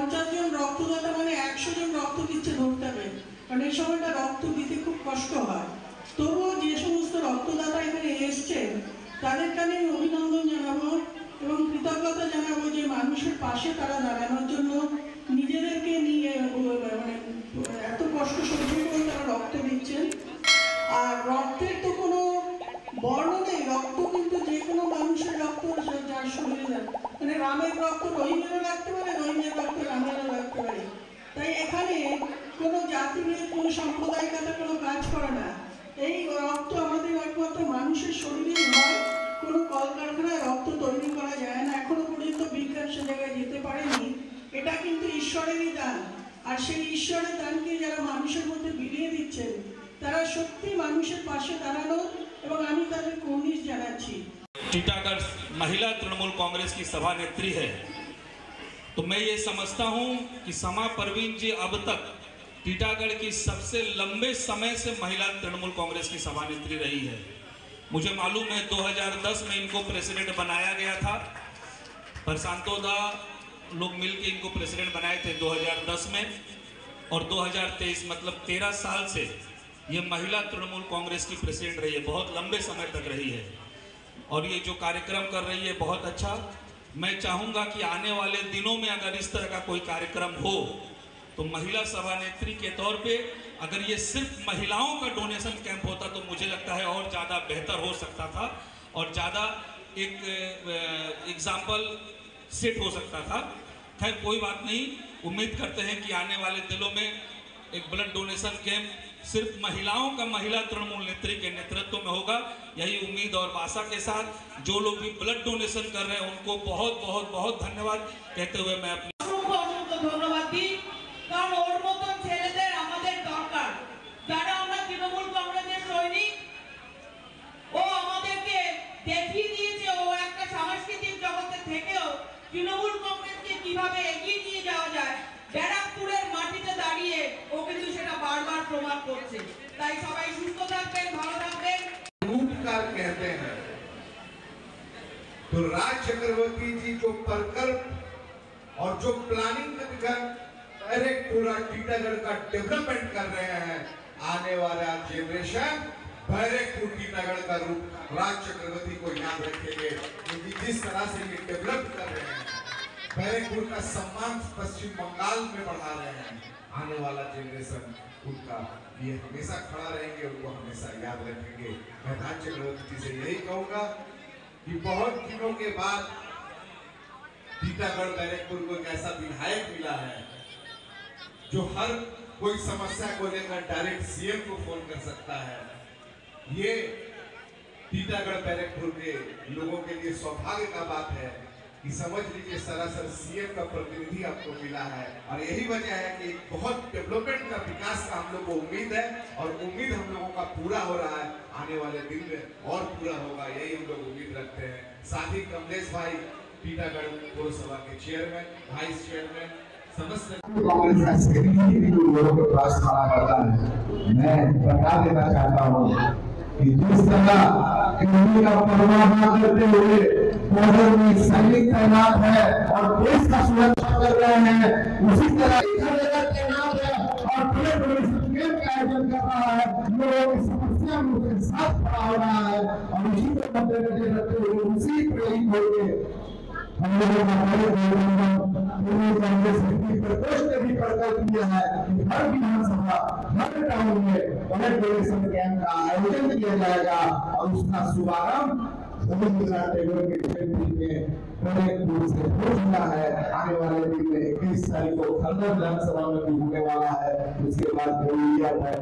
50 জন রক্তদাতা মানে 100 জন রক্ত দিচ্ছে ধরতে হবে, কারণ এই সময়টা রক্ত দিতে খুব কষ্ট হয়। তবুও যে সমস্ত রক্তদাতা এখানে এসছেন তাদেরকে আমি অভিনন্দন জানাবো এবং কৃতজ্ঞতা জানাবো যে মানুষের পাশে তারা দাঁড়ানোর জন্য নিজেদেরকে নিয়ে মানে এত কষ্ট সহ্য করে তারা রক্ত দিচ্ছেন। আর রক্তের তো কোনো বর্ণ নেই, রক্ত কিন্তু যে কোনো মানুষের রক্ত যার শরীরে দেয়, মানে রামের রক্ত রহিমেরও লাগতে পারে, রহিমের রক্ত রামেরও লাগতে পারে। তাই এখানে কোনো জাতিভেদ কোনো সাম্প্রদায়িকতা কোনো কাজ করে না। এই রক্ত আমাদের একমাত্র মানুষের শরীরেই হয়, কোনো কলকারখানায় রক্ত তৈরি করা যায় না। এখনো পর্যন্ত বিজ্ঞান সে জায়গায় যেতে পারেনি। এটা কিন্তু ঈশ্বরেরই দান, আর সেই ঈশ্বরের দানকে যারা মানুষের মধ্যে বিলিয়ে দিচ্ছেন তারা সত্যি মানুষের পাশে দাঁড়ানো এবং আমি তাদের কর্নিশ জানাচ্ছি। टीटागढ़ महिला तृणमूल कांग्रेस की सभा नेत्री है, तो मैं ये समझता हूँ कि समा परवीन जी अब तक टीटागढ़ की सबसे लंबे समय से महिला तृणमूल कांग्रेस की सभा नेत्री रही है। मुझे मालूम है 2010 में इनको प्रेसिडेंट बनाया गया था, प्रशांतोदा लोग मिलकर इनको प्रेसिडेंट बनाए थे 2010 में, और 2023 मतलब 13 साल से ये महिला तृणमूल कांग्रेस की प्रेसिडेंट रही है, बहुत लंबे समय तक रही है। और ये जो कार्यक्रम कर रही है बहुत अच्छा। मैं चाहूँगा कि आने वाले दिनों में अगर इस तरह का कोई कार्यक्रम हो तो महिला सभानेत्री के तौर पे अगर ये सिर्फ महिलाओं का डोनेशन कैंप होता तो मुझे लगता है और ज़्यादा बेहतर हो सकता था और ज़्यादा एक एग्जाम्पल सेट हो सकता था। खैर कोई बात नहीं, उम्मीद करते हैं कि आने वाले दिनों में एक ब्लड डोनेशन कैंप सिर्फ महिलाओं का महिला तृणमूल नेत्री के नेतृत्व में होगा। यही उम्मीद और आशा के साथ जो लोग भी ब्लड डोनेशन कर रहे हैं उनको बहुत बहुत बहुत धन्यवाद कहते हुए मैं अपनी ধন্যবাদ দিই, কারণ ওর মতন ছেলেদের আমাদের দরকার। যারা আমরা তৃণমূল কংগ্রেসের সৈনিক, ও আমাদেরকে দেখিয়ে দিয়েছে ও একটা সাংস্কৃতিক জগতে থেকেও তৃণমূল কংগ্রেসকে কিভাবে এগিয়ে নিয়ে যাওয়া যায় ব্যারাকপুরের মাটিতে দাঁড়িয়ে ও কিন্তু সেটা বারবার প্রমাণ করছে। তাই সবাই সুস্থ থাকবেন, ভালো থাকবেন। रूपकार कहते हैं तो राज चक्रवर्ती जी जो प्रकल्प और जो प्लानिंग कर डायरेक्ट पूरा टीटागढ़ का डेवलपमेंट कर रहे हैं, आने वाला जनरेशन बैरकपुर टीटागढ़ का रूप राज चक्रवर्ती को याद रखेंगे, क्योंकि जिस तरह से ये डेवलप कर रहे हैं, बैरकपुर का सम्मान पश्चिम बंगाल में बढ़ा रहे हैं, आने वाला जनरेशन उनका ये हमेशा खड़ा रहेंगे, उनको हमेशा याद रखेंगे। मैं राज चक्रवर्ती जी से यही कहूंगा कि बहुत दिनों के बाद टीटागढ़ बैरकपुर को एक ऐसा विधायक मिला है जो हर कोई समस्या को लेकर डायरेक्ट सीएम को फोन कर सकता है। ये टीटागढ़ बैरकपुर के लोगों के लिए सौभाग्य का बात है कि समझ लीजिए सरासर सीएम का प्रतिनिधि आपको मिला है, और यही वजह है कि बहुत डेवलपमेंट का विकास का हम लोग को उम्मीद है, और उम्मीद हम लोगों का पूरा हो रहा है, आने वाले दिन में और पूरा होगा, यही हम लोग उम्मीद रखते हैं। साथ ही कमलेश भाई टीटागढ़ पौरसभा के चेयरमैन, वाइस चेयरमैन, समस्त कांग्रेस का सेक्रेटरी भी लोगों के पास खड़ा करता है। मैं बता देना चाहता हूँ कि जिस तरह इनकी का परवाह करते हुए बॉर्डर में सैनिक तैनात है और देश का सुरक्षा कर रहे हैं, उसी तरह तैनात है और बड़े बड़े कैंप का आयोजन कर रहा है, लोगों की समस्या में उनके साथ खड़ा हो रहा है, और उसी को मद्देनजर रखते हुए उसी प्रेरित होकर हम लोगों का कांग्रेस प्रकोष्ठ ने भी प्रकल्प किया है कि हर विधानसभा हर टाउन में ब्लड डोनेशन कैंप का आयोजन किया जाएगा, और उसका शुभारंभ रविंद्रनाथ टैगोर के जयंती में बैरकपुर से हो चुका है। आने वाले दिन में 21 तारीख को खरना विधानसभा में भी होने वाला है, उसके बाद बोलिया है।